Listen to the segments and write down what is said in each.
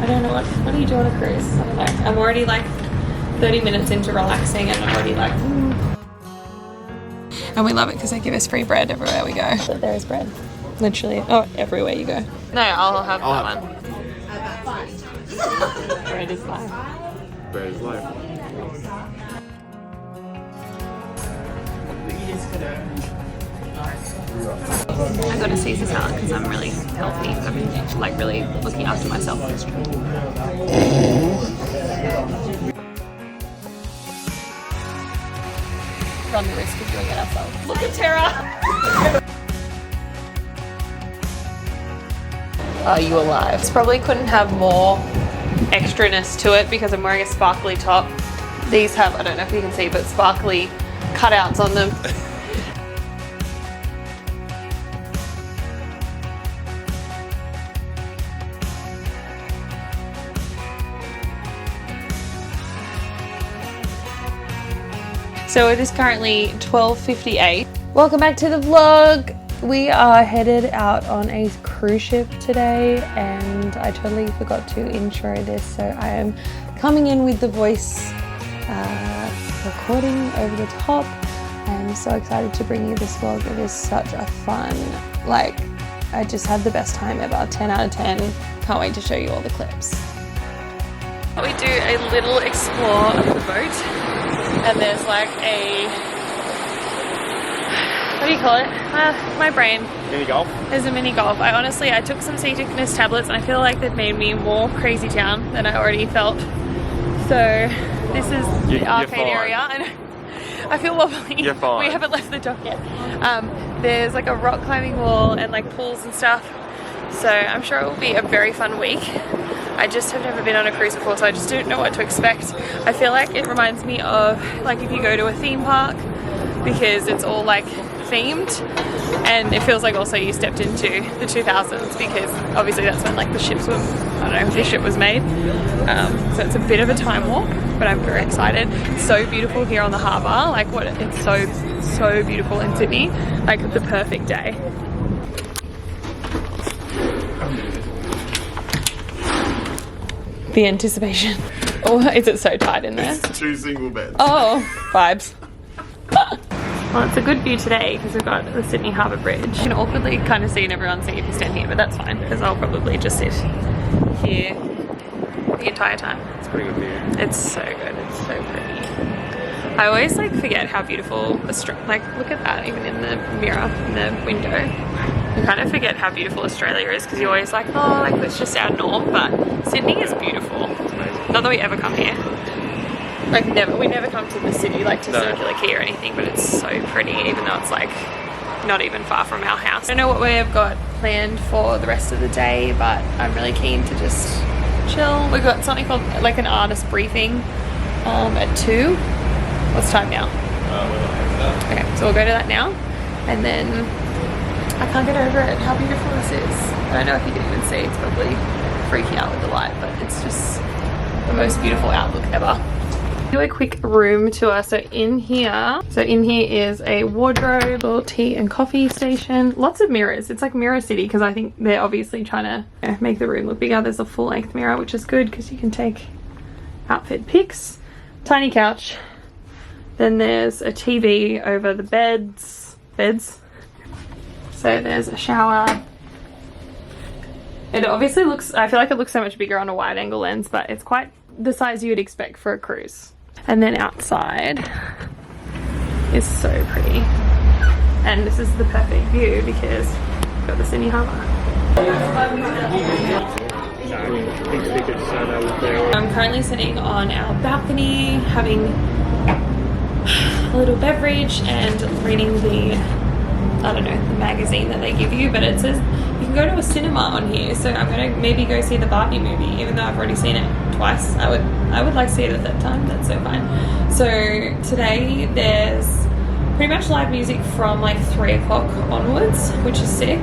I don't know what do you do on a cruise? I don't know. I'm already like 30 minutes into relaxing and I'm already like, And we love it because they give us free bread everywhere we go. But there is bread. Literally, everywhere you go. No, I'll have that one. Bread is life. Bread is life. I got a Caesar salad because I'm really healthy. I'm like really looking after myself. Run the risk of doing it ourselves. Look at Tara! Are you alive? This probably couldn't have more extraness to it because I'm wearing a sparkly top. These have, I don't know if you can see, but sparkly cutouts on them. So it is currently 12:58. Welcome back to the vlog. We are headed out on a cruise ship today and I totally forgot to intro this, so I am coming in with the voice recording over the top. I'm so excited to bring you this vlog. It is such a fun, like, I just had the best time ever. 10 out of 10. Can't wait to show you all the clips. We do a little explore of the boat and there's like a, what do you call it? My brain. Mini golf? There's a mini golf. I took some seasickness tablets and I feel like they've made me more crazy town than I already felt. So this is the arcade area. I feel wobbly. You're fine. We haven't left the dock yet. There's like a rock climbing wall and like pools and stuff. So I'm sure it will be a very fun week. I just have never been on a cruise before, so I just don't know what to expect. I feel like it reminds me of like if you go to a theme park, because it's all like themed, and it feels like also you stepped into the 2000s because obviously that's when like the ships were, I don't know, this ship was made. So it's a bit of a time warp, but I'm very excited. It's so beautiful here on the harbour, like it's so beautiful in Sydney, like the perfect day. The anticipation. Oh, is it so tight in there? It's 2 single beds. Oh, vibes. Well, it's a good view today because we've got the Sydney Harbour Bridge. You can awkwardly kind of see and everyone see if you stand here, but that's fine because I'll probably just sit here the entire time. It's pretty good view. It's so good. It's so pretty. I always like forget how beautiful like look at that even in the mirror in the window. You kind of forget how beautiful Australia is because you're always like, oh, like that's just our norm, but Sydney is beautiful. Not that we ever come here. Like we never come to the city like to Circular Quay or anything, but it's so pretty even though it's like not even far from our house. I don't know what we've got planned for the rest of the day, but I'm really keen to just chill. We've got something called like an artist briefing at 2. What's time now? Okay, so we'll go to that now and then I can't get over it how beautiful this is. I don't know if you can even see, it's probably freaking out with the light, but it's just the most beautiful outlook ever. Do a quick room tour. So in here is a wardrobe, little tea and coffee station, lots of mirrors. It's like Mirror City because I think they're obviously trying to make the room look bigger. There's a full-length mirror, which is good because you can take outfit pics. Tiny couch. Then there's a TV over the beds. So there's a shower. It obviously looks, I feel like it looks so much bigger on a wide angle lens, but it's quite the size you would expect for a cruise. And then outside is so pretty. And this is the perfect view because we've got the Sydney Harbour. I'm currently sitting on our balcony having a little beverage and reading the, I don't know, the magazine that they give you, but it says you can go to a cinema on here, so I'm gonna maybe go see the Barbie movie, even though I've already seen it twice. I would like to see it a third time. That's so fine. So today there's pretty much live music from like 3 o'clock onwards, which is sick.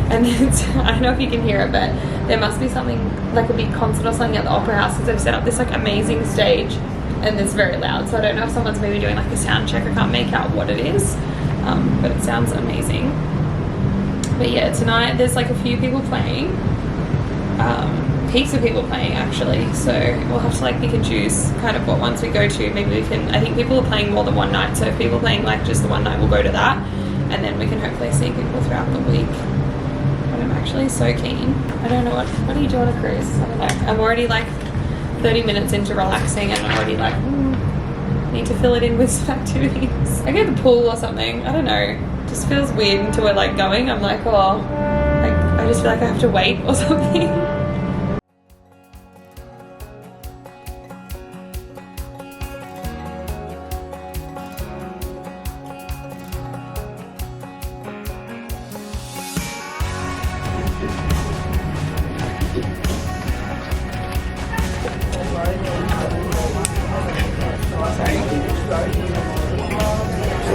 And then I don't know if you can hear it, but there must be something like a big concert or something at the Opera House because they've set up this like amazing stage and it's very loud. So I don't know if someone's maybe doing like a sound check. I can't make out what it is, but it sounds amazing. But yeah, tonight there's like a few people playing. heaps of people playing actually, so we'll have to like pick and choose kind of what ones we go to. Maybe we can, I think people are playing more than one night, so if people are playing like just the one night, we'll go to that, and then we can hopefully see people throughout the week. But I'm actually so keen. I don't know what do you do on a cruise? I don't know. I'm already like 30 minutes into relaxing and I'm already like need to fill it in with some activities. I go to the pool or something, I don't know. It just feels weird until we're like going. I'm like, oh, like I just feel like I have to wait or something.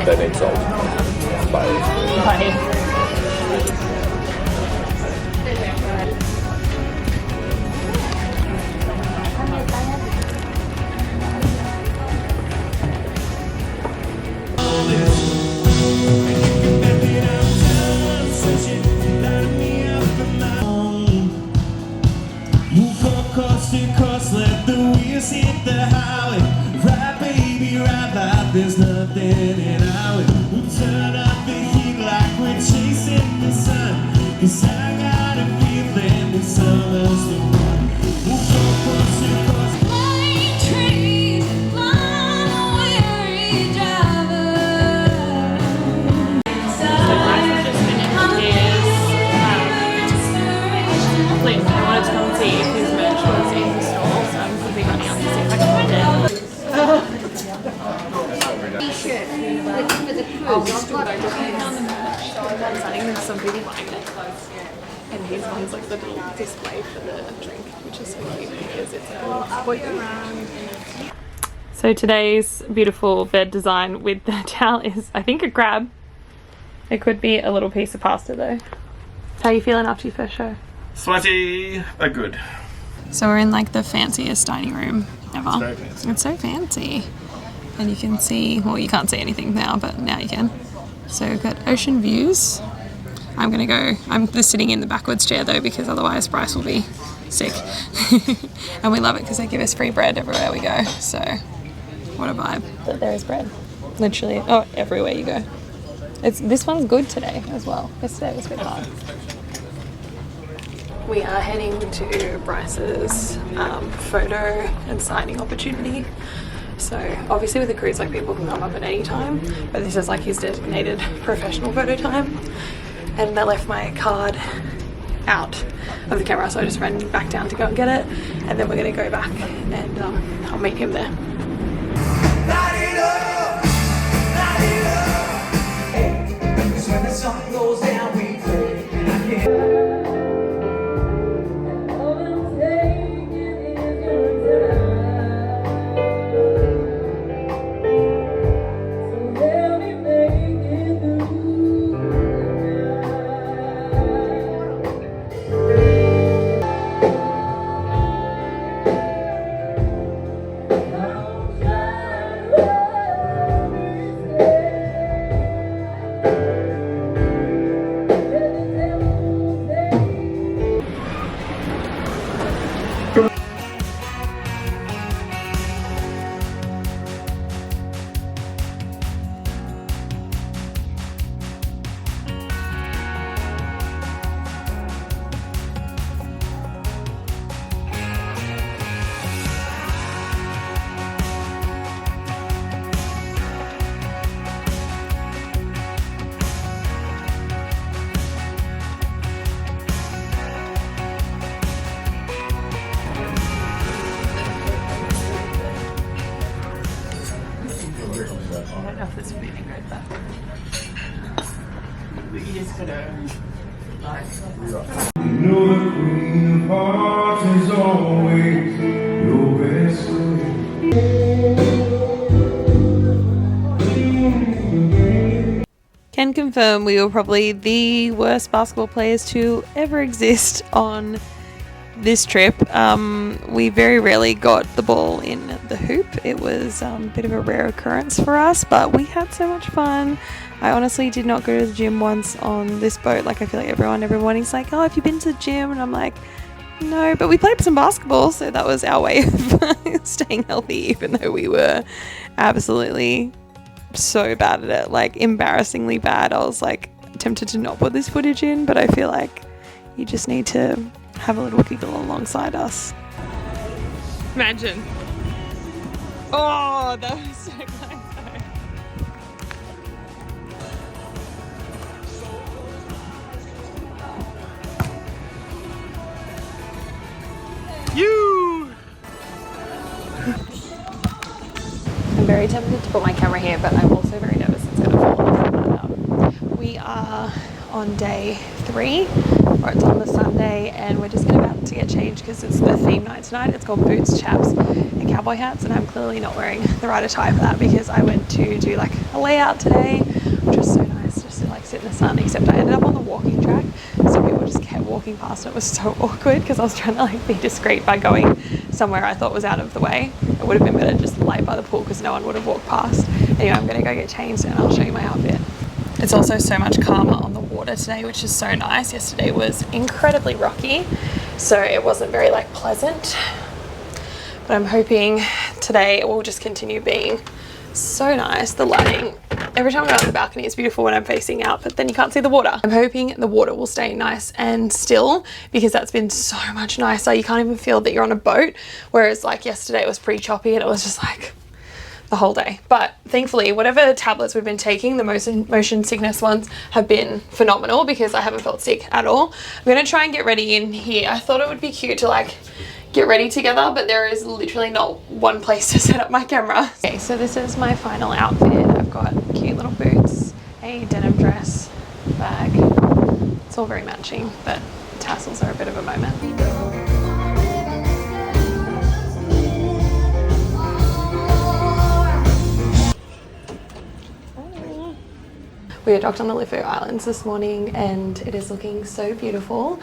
That ain't salt. Bye. Let the wheels hit the highway. Right, baby, right like there's nothing in our way. We'll turn up the heat like we're chasing the sun. 'Cause I got a feeling that summer's the one. We'll go coast to coast. Pine trees, I'm a weary driver. So Bryce has just finished his link. I wanted to come and see if his merch was in the store, so I'm quickly running up to see if I can find it. T-shirt for the cruise. Found the merch. I think there's some people buying it. And his one's like the little display for the drink, which is so cute because it's a little. So today's beautiful bed design with the towel is, I think, a crab. It could be a little piece of pasta though. How are you feeling after your first show? Sweaty, but good. So we're in like the fanciest dining room ever. It's very fancy. It's so fancy. And you can see, well, you can't see anything now, but now you can. So we've got ocean views. I'm just sitting in the backwards chair though, because otherwise Bryce will be sick. And we love it because they give us free bread everywhere we go. So what a vibe. But there is bread. Literally, oh, everywhere you go. This one's good today as well. Yesterday was a bit hard. We are heading to Bryce's photo and signing opportunity. So obviously with a cruise, like, people can come up at any time, but this is like his designated professional photo time. And I left my card out of the camera, so I just ran back down to go and get it, and then we're gonna go back and I'll meet him there. Light it up, light it up. It's when the sun goes down, we play, and I can't. I don't know if this will be any good, but you just gotta You know the queen of hearts is always your best friend. can confirm we were probably the worst basketball players to ever exist on this trip. We very rarely got the ball in the hoop. It was a bit of a rare occurrence for us, but we had so much fun. I honestly did not go to the gym once on this boat. Like, I feel like everyone every morning's like, oh, have you been to the gym? And I'm like, No, but we played some basketball, so that was our way of staying healthy, even though we were absolutely so bad at it, like embarrassingly bad. I was like tempted to not put this footage in, but I feel like you just need to have a little giggle alongside us. Imagine. Oh, that was so close. You! I'm very tempted to put my camera here, but I'm also very nervous it's going to fall off. We are on day 3, or it's on the Sunday, and we're just about to get changed because it's the theme night tonight. It's called Boots, Chaps and Cowboy Hats, and I'm clearly not wearing the right attire for that because I went to do like a layout today, which was so nice just to like sit in the sun, except I ended up on the walking track, so people just kept walking past. It was so awkward because I was trying to like be discreet by going somewhere I thought was out of the way. It would have been better just to lay by the pool because no one would have walked past. Anyway, I'm going to go get changed and I'll show you my outfit. It's also so much calmer on the water today, which is so nice. Yesterday was incredibly rocky, so it wasn't very like pleasant. But I'm hoping today it will just continue being so nice. The lighting, every time I go on the balcony, it's beautiful when I'm facing out, but then you can't see the water. I'm hoping the water will stay nice and still because that's been so much nicer. You can't even feel that you're on a boat, whereas like yesterday it was pretty choppy and it was just like the whole day. But thankfully, whatever tablets we've been taking, the motion sickness ones have been phenomenal because I haven't felt sick at all. I'm gonna try and get ready in here. I thought it would be cute to like get ready together, but there is literally not one place to set up my camera. Okay, so this is my final outfit. I've got cute little boots, a denim dress, bag. It's all very matching, but tassels are a bit of a moment. We are docked on the Liffey Islands this morning and it is looking so beautiful.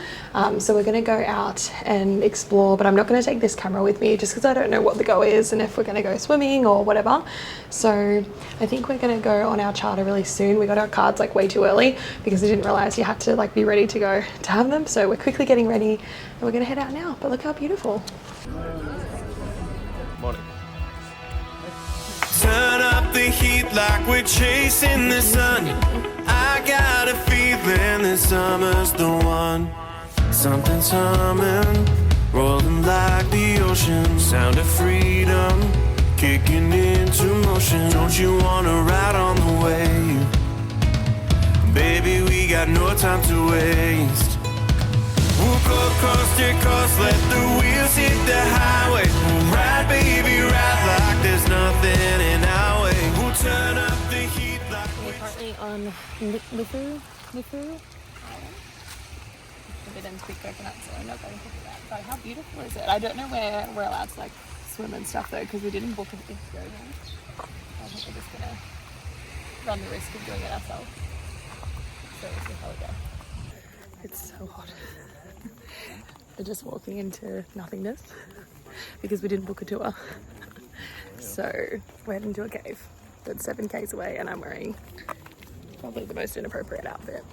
So we're going to go out and explore, but I'm not going to take this camera with me just because I don't know what the go is and if we're going to go swimming or whatever. So I think we're going to go on our charter really soon. We got our cards like way too early because I didn't realize you had to like be ready to go to have them. So we're quickly getting ready and we're going to head out now. But look how beautiful. Morning. Turn up the heat like we're chasing the sun. I got a feeling this summer's the one. Something's humming, rolling like the ocean. Sound of freedom, kicking into motion. Don't you wanna ride on the wave? Baby, we got no time to waste. We'll go coast to coast, let the wheels hit the highway. We'll ride, baby, ride like there's nothing in our way. We'll turn up the heat like We're currently on Liffey Island. A bit into big coconut, so I'm not going to pick that. But how beautiful is it? I don't know where we're allowed to like swim and stuff though, because we didn't book an excursion. I think we're just gonna run the risk of doing it ourselves. So we'll see how we go. It's so hot. We're just walking into nothingness because we didn't book a tour. So we're heading to a cave that's 7 k's away and I'm wearing probably the most inappropriate outfit.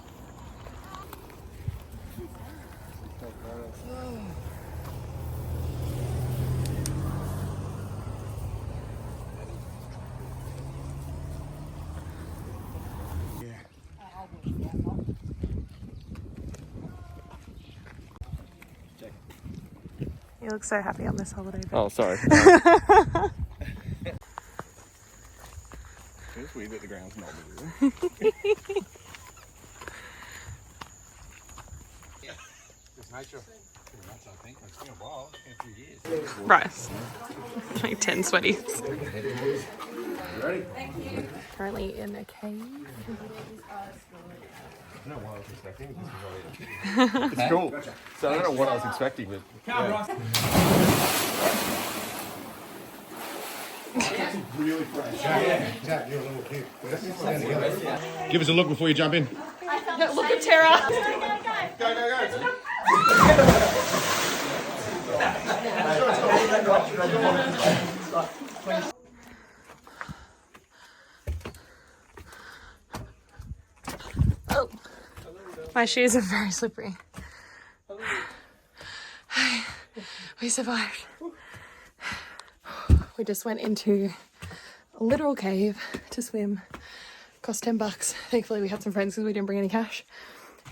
You look so happy on this holiday. Oh, sorry. It's weird that the ground's not moving. It's nature. Pretty much, I think. It's been a while. It's been a few years. Bryce. Like 10 sweaties. Ready? Currently in a cave. I don't know what I was expecting. It's cool. So I don't know what I was expecting, but yeah. Really fresh. Yeah, you're a little kid. Give us a look before you jump in. No, look at Tara. Go. Oh, my shoes are very slippery. We survived. We just went into a literal cave to swim. Cost $10. Thankfully we had some friends because we didn't bring any cash.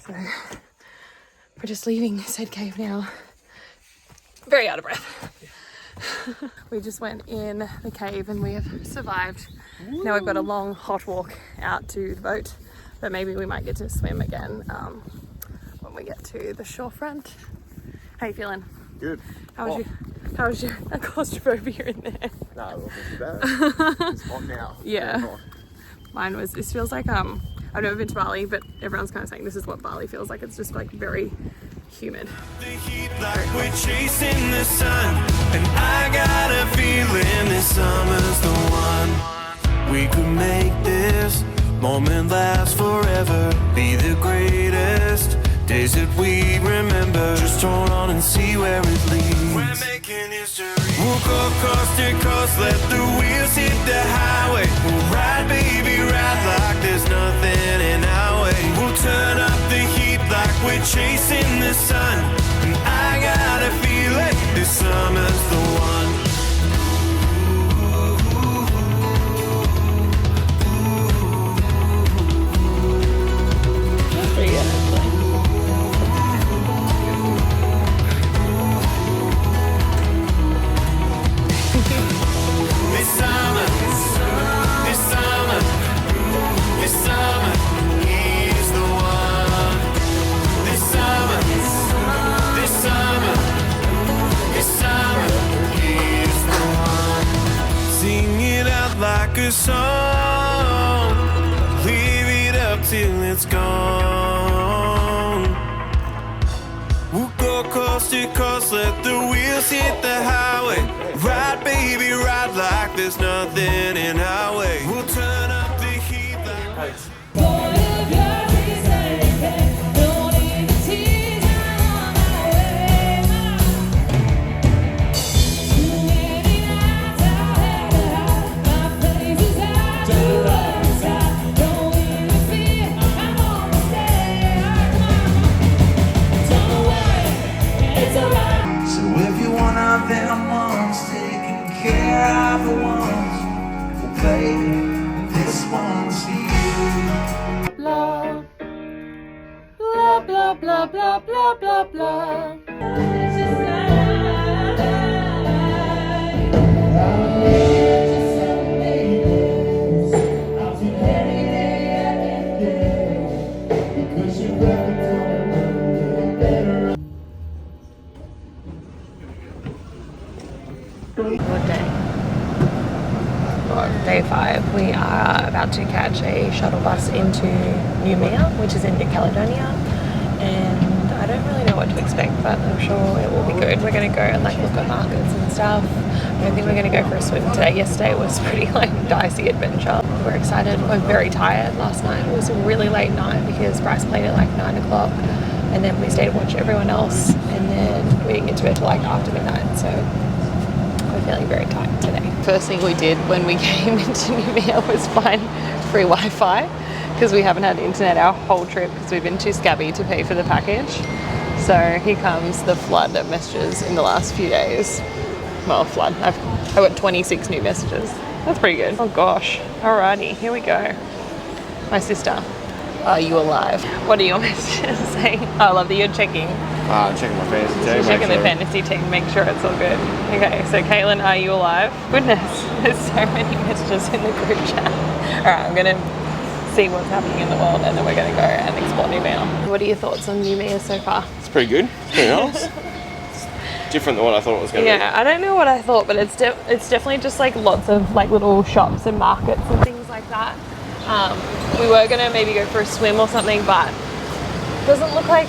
So we're just leaving said cave now. Very out of breath. We just went in the cave and we have survived. Now we've got a long hot walk out to the boat, but maybe we might get to swim again when we get to the shorefront. How you feeling? Good. How was your claustrophobia in there? No, it wasn't too bad. It's hot now. Yeah. Very hot. Mine was, this feels like, I've never been to Bali, but everyone's kind of saying this is what Bali feels like. It's just like very humid. The heat like we're chasing the sun, and I got a feeling this summer's the one. We could make this moment last forever, be the greatest days that we remember. Just hold on and see where it leads. We're making history. We'll go coast to coast, let the wheels hit the highway. We'll ride, baby, ride like there's nothing in our way. We'll turn up the heat like we're chasing the sun, and I got a feeling this summer's the one. Pretty good, actually. This summer, this summer, this summer is the one. This summer, this summer, this summer is the one. Sing it out like a song, leave it up till it's gone. We'll go coast to coast, let the wheels hit the highway. Ride, baby, ride like there's nothing in our way. We'll turn up the heat like So if you want out them ones taking care of the ones, well baby, this one's for you. Blah, blah, blah, blah, blah, blah, blah, blah. Good day. For day 5, we are about to catch a shuttle bus into Noumea, which is in New Caledonia, and I don't really know what to expect, but I'm sure it will be good. We're going to go and like look at markets and stuff. I don't think we're going to go for a swim today. Yesterday was pretty like dicey adventure. We're excited. We're very tired. Last night was a really late night because Bryce played at like 9 o'clock, and then we stayed to watch everyone else, and then we didn't get to bed till like after midnight, so we're feeling very tired today. First thing we did when we came into Noumea was find free Wi-Fi, because we haven't had internet our whole trip because we've been too scabby to pay for the package. So here comes the flood of messages in the last few days. Well, flood. I've got 26 new messages. That's pretty good. Oh gosh. Alrighty, here we go. My sister, are you alive? What are your messages saying? Oh, I love that you're checking. I'm checking my fantasy team. You're checking the fantasy team, make sure it's all good. Okay, so Caitlin, are you alive? Goodness, there's so many messages in the group chat. Alright, I'm gonna see what's happening in the world, and then we're going to go and explore Noumea. What are your thoughts on Noumea so far? It's pretty good. It's pretty nice. It's different than what I thought it was going to be. Yeah, I don't know what I thought, but it's definitely just like lots of like little shops and markets and things like that. We were going to maybe go for a swim or something, but it doesn't look like,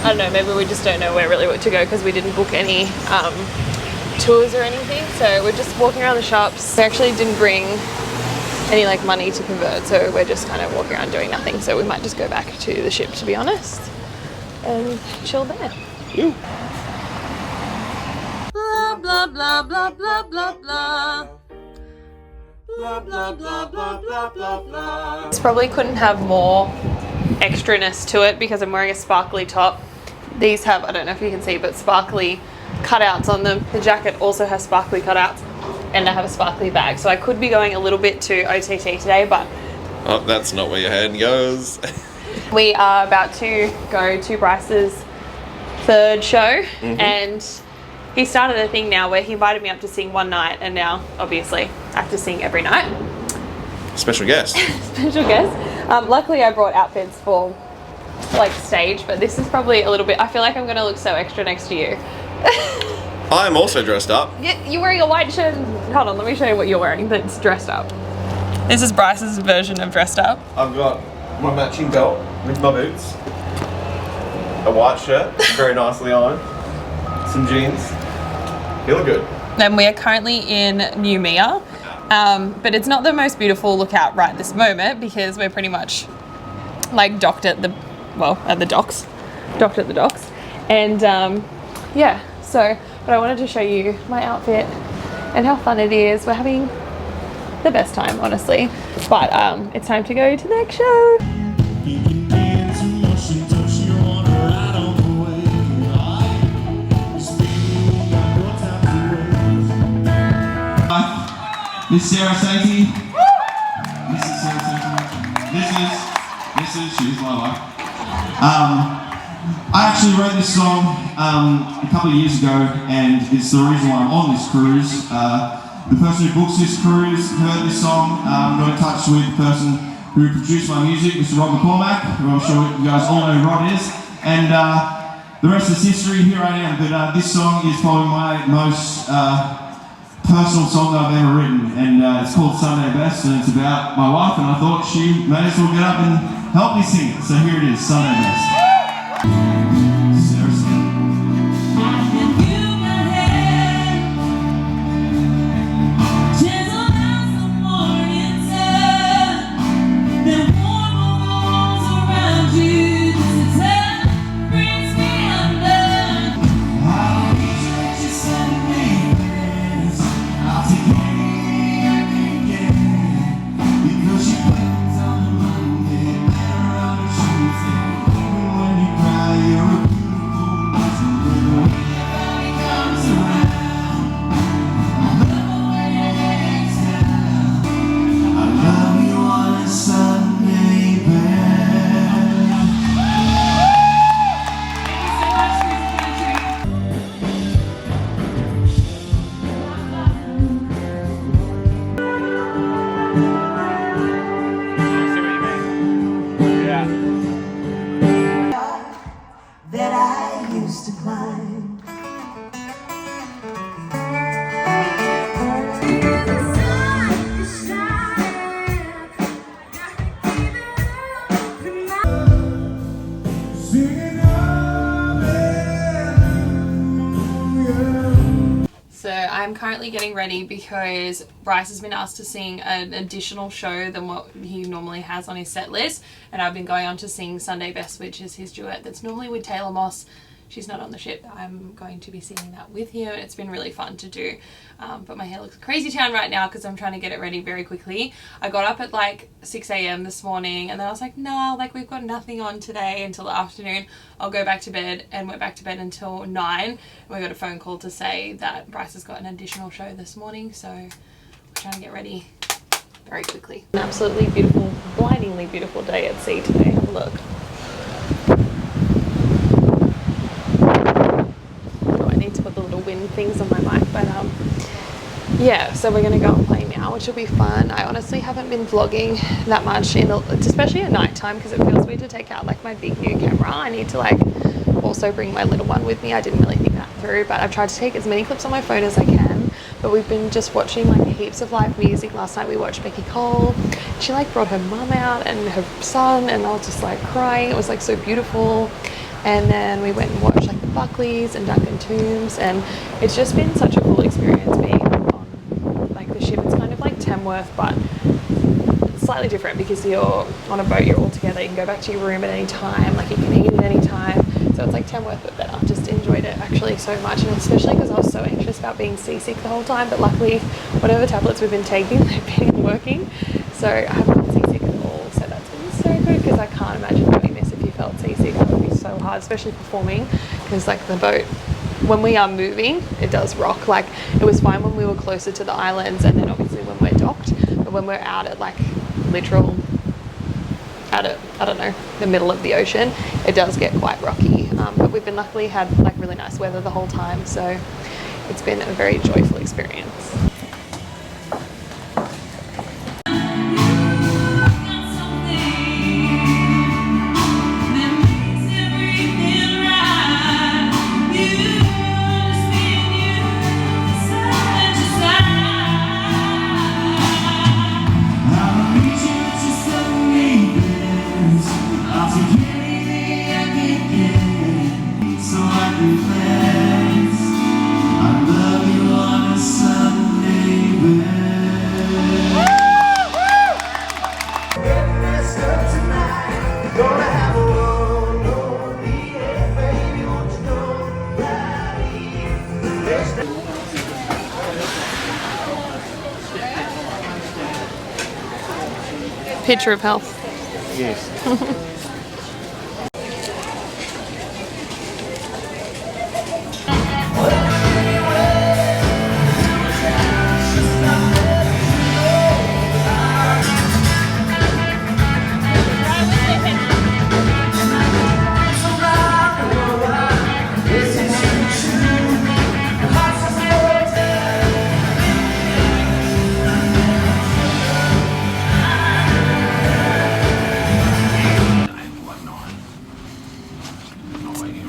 I don't know, maybe we just don't know where really to go because we didn't book any tours or anything. So we're just walking around the shops. We actually didn't bring any like money to convert, so we're just kind of walking around doing nothing. So we might just go back to the ship, to be honest, and chill there. Yeah. Blah blah blah blah blah blah blah. Blah blah blah blah blah blah blah. This probably couldn't have more extraness to it because I'm wearing a sparkly top. These have, I don't know if you can see, but sparkly cutouts on them. The jacket also has sparkly cutouts, and I have a sparkly bag. So I could be going a little bit to OTT today, but Oh, that's not where your hand goes. we are about to go to Bryce's third show, and he started a thing now where he invited me up to sing one night, and now obviously I have to sing every night. Special guest. Special guest. Luckily I brought outfits for like stage, but this is probably a little bit, I feel like I'm gonna look so extra next to you. I'm also dressed up. You're wearing a white shirt. Hold on, let me show you what you're wearing that's dressed up. This is Bryce's version of dressed up. I've got my matching belt with my boots, a white shirt, very nicely on, some jeans. You look good. And we are currently in New Mia, but it's not the most beautiful lookout right this moment because we're pretty much like docked at the, at the docks. Docked at the docks. And yeah, so, but I wanted to show you my outfit and how fun it is. We're having the best time, honestly. But it's time to go to the next show. This is Sarah Sainty. This is Sarah Sainty. This is, she's my life. I actually wrote this song a couple of years ago, and it's the reason why I'm on this cruise. The person who books this cruise heard this song, got in touch with the person who produced my music, Mr. Rob McCormack, who I'm sure you guys all know who Rod is, and the rest is history. Here I am. But this song is probably my most personal song that I've ever written, and it's called Sunday Best, and it's about my wife, and I thought she may as well get up and help me sing it. So here it is, Sunday Best. Sarah Sainty. That I used to climb. So I'm currently getting ready because Bryce has been asked to sing an additional show than what he normally has on his set list, and I've been going on to sing Sunday Best, which is his duet that's normally with Taylor Moss. She's not on the ship. I'm going to be singing that with him. It's been really fun to do, but my hair looks crazy town right now because I'm trying to get it ready very quickly. I got up at like 6 a.m. this morning, and then I was like, no, like we've got nothing on today until the afternoon. I'll go back to bed, and went back to bed until 9, and we got a phone call to say that Bryce has got an additional show this morning, so we're trying to get ready very quickly. An absolutely beautiful, blindingly beautiful day at sea today. Have a look. To put the little wind things on my mic, but yeah, so we're gonna go and play now, which will be fun. I honestly haven't been vlogging that much especially at night time, because it feels weird to take out like my big new camera. I need to like also bring my little one with me. I didn't really think that through, but I've tried to take as many clips on my phone as I can. But we've been just watching like heaps of live music. Last night we watched Becky Cole. She like brought her mum out and her son, and I was just like crying. It was like so beautiful. And then we went and watched like the Buckleys and Duncan Tombs, and it's just been such a cool experience being on like the ship. It's kind of like Tamworth, but it's slightly different because you're on a boat, you're all together, you can go back to your room at any time, like you can eat at any time. So it's like Tamworth but better. I've just enjoyed it actually so much, and especially because I was so anxious about being seasick the whole time, but luckily whatever tablets we've been taking, they've been working, so I haven't been seasick at all. So that's been so good, because I can't imagine doing this if you felt seasick. That would be so hard, especially performing, because like the boat when we are moving, it does rock. Like, it was fine when we were closer to the islands, and then obviously when we're docked, but when we're out at like literal, I don't know, the middle of the ocean, it does get quite rocky. But we've been luckily had like really nice weather the whole time, so it's been a very joyful experience. Picture of health. Yes.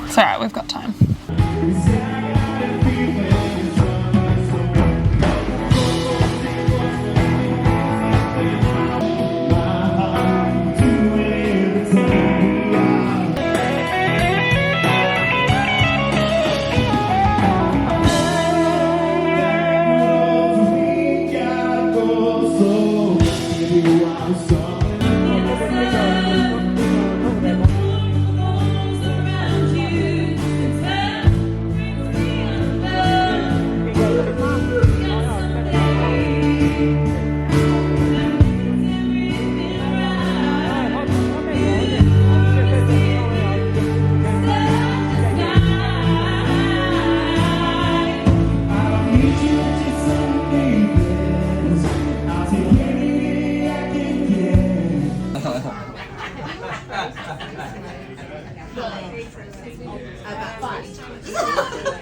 It's alright, we've got time.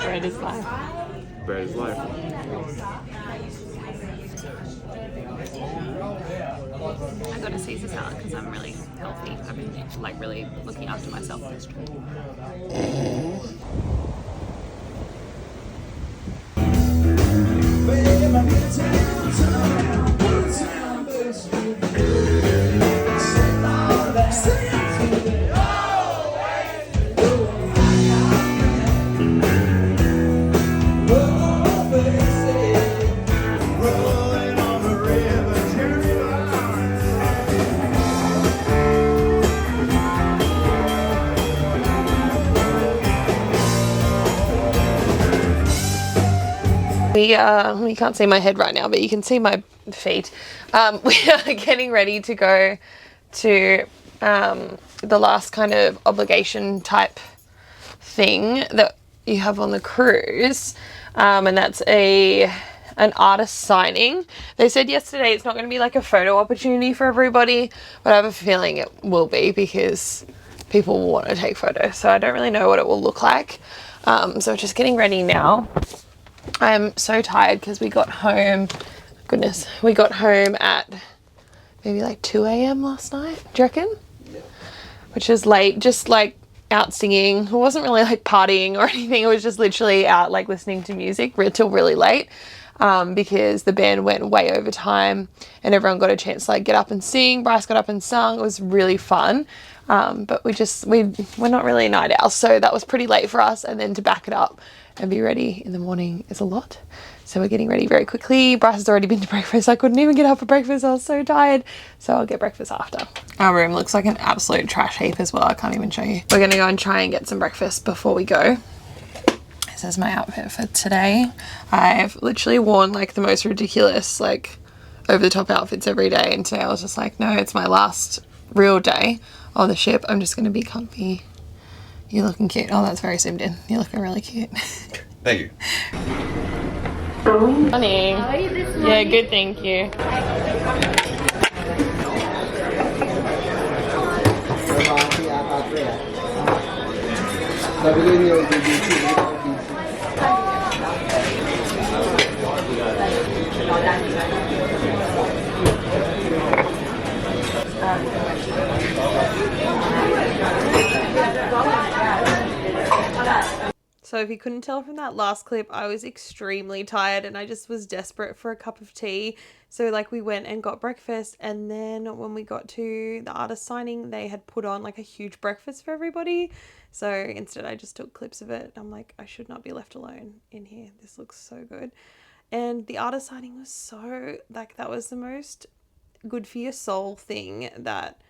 Bread is life. Bread is life. I got a Caesar salad because I'm really healthy. I've been like really looking after myself this trip. You can't see my head right now, but you can see my feet. We are getting ready to go to the last kind of obligation type thing that you have on the cruise, and that's an artist signing. They said yesterday it's not going to be like a photo opportunity for everybody, but I have a feeling it will be because people will want to take photos, so I don't really know what it will look like. So just getting ready now. I'm so tired because we got home, we got home at maybe like 2 a.m. last night, do you reckon? Yeah. Which is late, just like out singing. It wasn't really like partying or anything, it was just literally out like listening to music till really late, because the band went way over time and everyone got a chance to like get up and sing. Bryce got up and sung, it was really fun. But we're not really night owls, so that was pretty late for us, and then to back it up and be ready in the morning is a lot. So we're getting ready very quickly. Bryce has already been to breakfast. I couldn't even get up for breakfast. I was so tired. So I'll get breakfast after. Our room looks like an absolute trash heap as well. I can't even show you. We're going to go and try and get some breakfast before we go. This is my outfit for today. I've literally worn like the most ridiculous, like over the top outfits every day. And today I was just like, no, it's my last real day on the ship. I'm just going to be comfy You're looking cute. Oh, that's very zoomed in. You're looking really cute. Thank you. Honey. How are you this morning? Yeah, good, thank you. So if you couldn't tell from that last clip, I was extremely tired and I just was desperate for a cup of tea. So like we went and got breakfast, and then when we got to the artist signing, they had put on like a huge breakfast for everybody. So instead I just took clips of it. I'm like, I should not be left alone in here. This looks so good. And the artist signing was so, like, that was the most good for your soul thing that,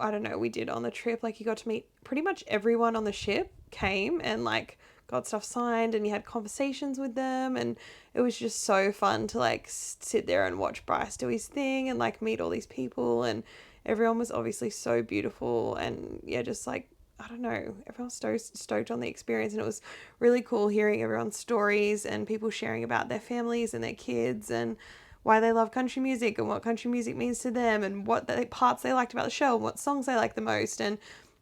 I don't know, we did on the trip. Like, you got to meet pretty much everyone on the ship came and like got stuff signed, and you had conversations with them, and it was just so fun to like sit there and watch Bryce do his thing and like meet all these people, and everyone was obviously so beautiful, and yeah, just like, I don't know, everyone was stoked on the experience, and it was really cool hearing everyone's stories and people sharing about their families and their kids and why they love country music and what country music means to them and what parts they liked about the show and what songs they liked the most, and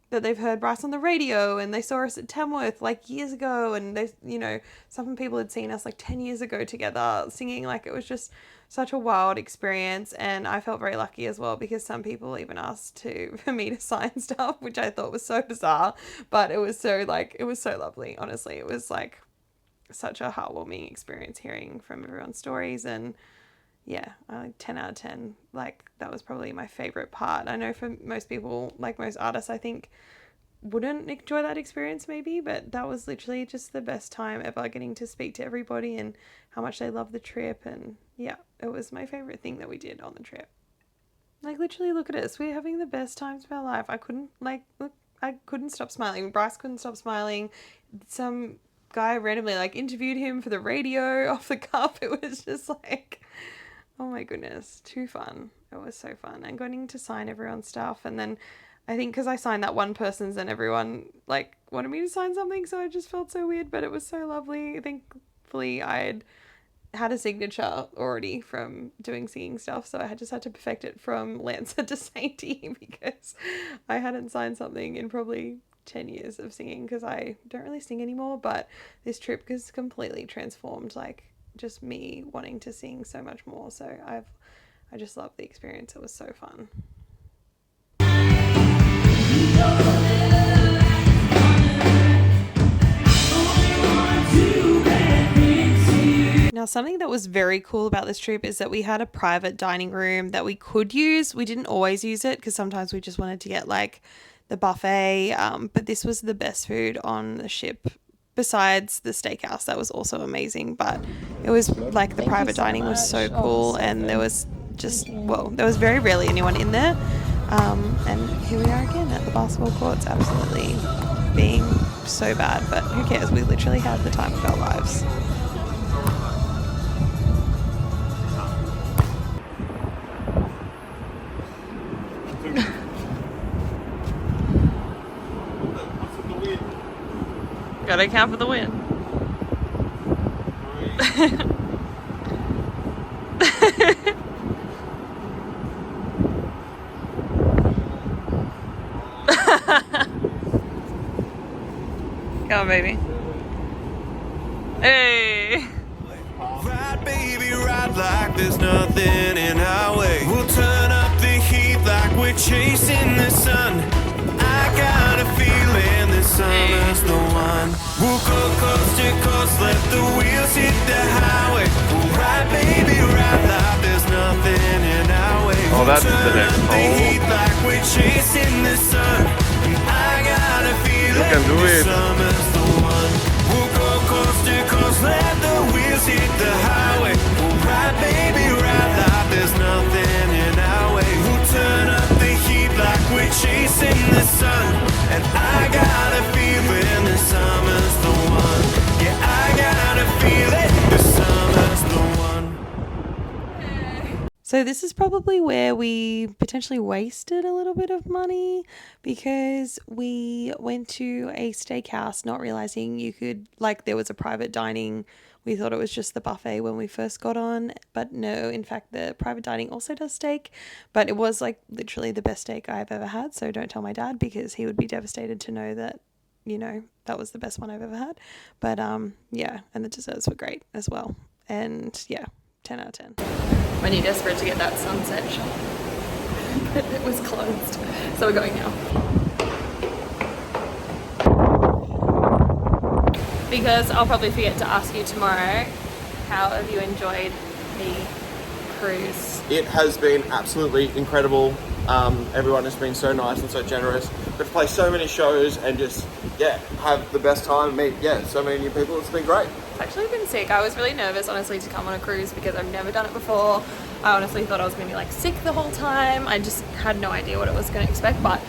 that they've heard Bryce on the radio and they saw us at Tamworth like years ago, and they, you know, some people had seen us like 10 years ago together singing. Like, it was just such a wild experience, and I felt very lucky as well because some people even asked for me to sign stuff, which I thought was so bizarre, but it was so lovely. Honestly, it was like such a heartwarming experience hearing from everyone's stories, and yeah, 10 out of 10. Like, that was probably my favorite part. I know for most people, like most artists, I think wouldn't enjoy that experience maybe, but that was literally just the best time ever, getting to speak to everybody and how much they love the trip. And yeah, it was my favorite thing that we did on the trip. Like, literally, look at us. We're having the best times of our life. I couldn't stop smiling. Bryce couldn't stop smiling. Some guy randomly like interviewed him for the radio off the cuff. It was just like, oh my goodness, too fun. It was so fun. And getting to sign everyone's stuff. And then I think because I signed that one person's, and everyone like wanted me to sign something, so I just felt so weird, but it was so lovely. Thankfully I had a signature already from doing singing stuff, so I just had to perfect it from Lancer to Sainty because I hadn't signed something in probably 10 years of singing, because I don't really sing anymore, but this trip has completely transformed like just me wanting to sing so much more. So I just loved the experience. It was so fun. Now, something that was very cool about this trip is that we had a private dining room that we could use. We didn't always use it because sometimes we just wanted to get like the buffet, but this was the best food on the ship besides the steakhouse. That was also amazing, but it was like the private dining was so cool, and there was just, well, there was very rarely anyone in there, and here we are again at the basketball courts, absolutely being so bad, but who cares, we literally had the time of our lives. Gotta count for the win. Come on, baby. Hey. Ride, baby, ride like there's nothing in our way. We'll turn up the heat like we're chasing the sun. I got a feeling this summer's the one. We'll go coast to coast, let the wheels hit the highway. We'll ride, baby, ride like there's nothing in our way. Oh, that's the next hole. The heat like we're chasing the sun. And I got a feeling this summer's the one. We'll go coast to coast, let the wheels hit the highway. We'll ride, baby, ride like there's nothing in our way. We'll turn up the heat like we're chasing the sun. And I got a feeling the summer's the one. Yeah, I got a feeling the summer's the one. So this is probably where we potentially wasted a little bit of money, because we went to a steakhouse not realizing you could, like, there was a private dining. We thought it was just the buffet when we first got on, but no, in fact, the private dining also does steak, but it was like literally the best steak I've ever had. So don't tell my dad, because he would be devastated to know that, you know, that was the best one I've ever had. But yeah, and the desserts were great as well. And yeah, 10 out of 10. When you're desperate to get that sunset shot, but it was closed, so we're going now. Because I'll probably forget to ask you tomorrow, how have you enjoyed the cruise? It has been absolutely incredible. Everyone has been so nice and so generous. We've played so many shows and just, yeah, have the best time, meet, yeah, so many new people. It's been great. It's actually been sick. I was really nervous, honestly, to come on a cruise because I've never done it before. I honestly thought I was going to be like sick the whole time. I just had no idea what I was going to expect, but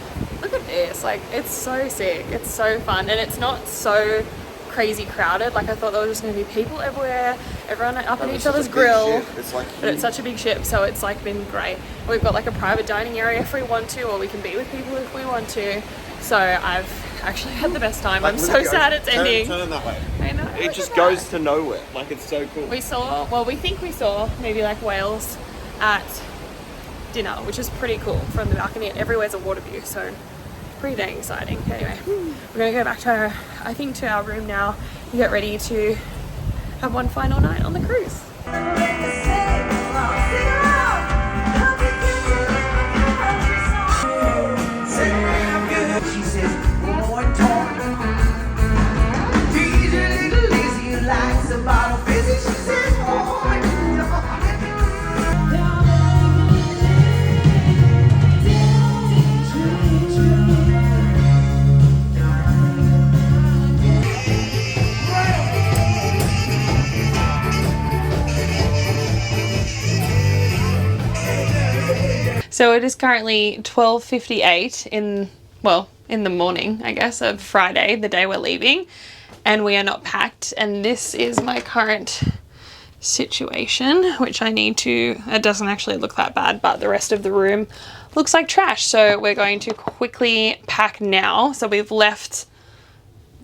look at this. Like, it's so sick. It's so fun, and it's not so crazy crowded. Like, I thought there was just going to be people everywhere, everyone up in each other's grill. It's like, but it's such a big ship, so it's like been great. We've got like a private dining area if we want to, or we can be with people if we want to. So I've actually had the best time. like, I'm so sad it's ending. Turn that way. I know. It just goes to nowhere. Like, it's so cool. We saw, well, we think we saw maybe like whales at dinner, which is pretty cool from the balcony. Everywhere's a water view, so pretty dang exciting. Anyway, we're gonna go back to our room now and get ready to have one final night on the cruise. She says, "Boy, torn. He's a little lazy, likes a bottle busy." She says, "Boy, So it is currently 12:58 in the morning, I guess, of Friday, the day we're leaving, and we are not packed. And this is my current situation, which I need to, it doesn't actually look that bad, but the rest of the room looks like trash. So we're going to quickly pack now. So we've left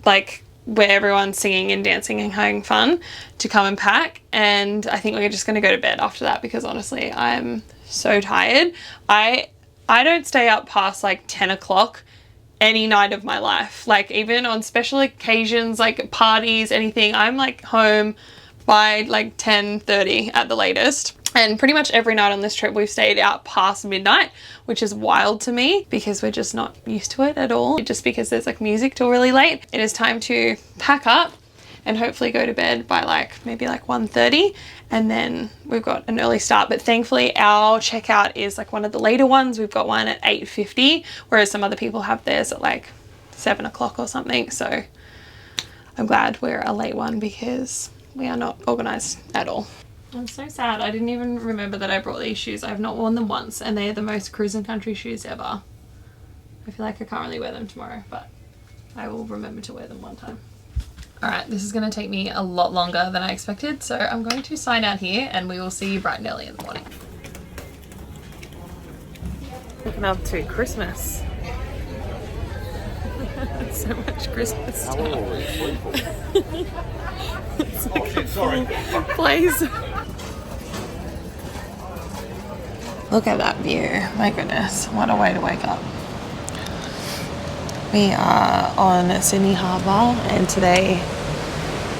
like where everyone's singing and dancing and having fun to come and pack, and I think we're just going to go to bed after that, because honestly I'm so tired. I don't stay up past like 10 o'clock any night of my life. Like, even on special occasions, like parties, anything, I'm like home by like 10:30 at the latest. And pretty much every night on this trip we've stayed out past midnight, which is wild to me because we're just not used to it at all, just because there's like music till really late. It is time to pack up and hopefully go to bed by like maybe like 1:30, and then we've got an early start. But thankfully our checkout is like one of the later ones. We've got one at 8:50, whereas some other people have theirs at like 7 o'clock or something. So I'm glad we're a late one because we are not organized at all. I'm so sad. I didn't even remember that I brought these shoes. I've not worn them once, and they're the most Cruisin country shoes ever. I feel like I can't really wear them tomorrow, but I will remember to wear them one time. Alright, this is going to take me a lot longer than I expected, so I'm going to sign out here and we will see you bright and early in the morning. Looking up to Christmas. So much Christmas stuff. How long were we asleep for? It's like Oh shit, sorry. Please. Look at that view. My goodness, what a way to wake up. We are on Sydney Harbour, and today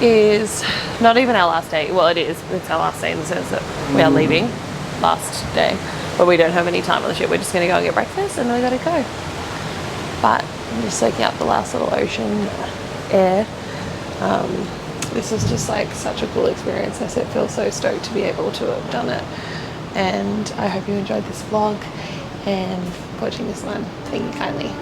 is not even our last day. Well, it is. It's our last day in the sense that we are leaving last day, but we don't have any time on the ship. We're just going to go and get breakfast and we got to go. But I'm just soaking up the last little ocean air. This is just like such a cool experience. I feel so stoked to be able to have done it, and I hope you enjoyed this vlog and watching this one. Thank you kindly.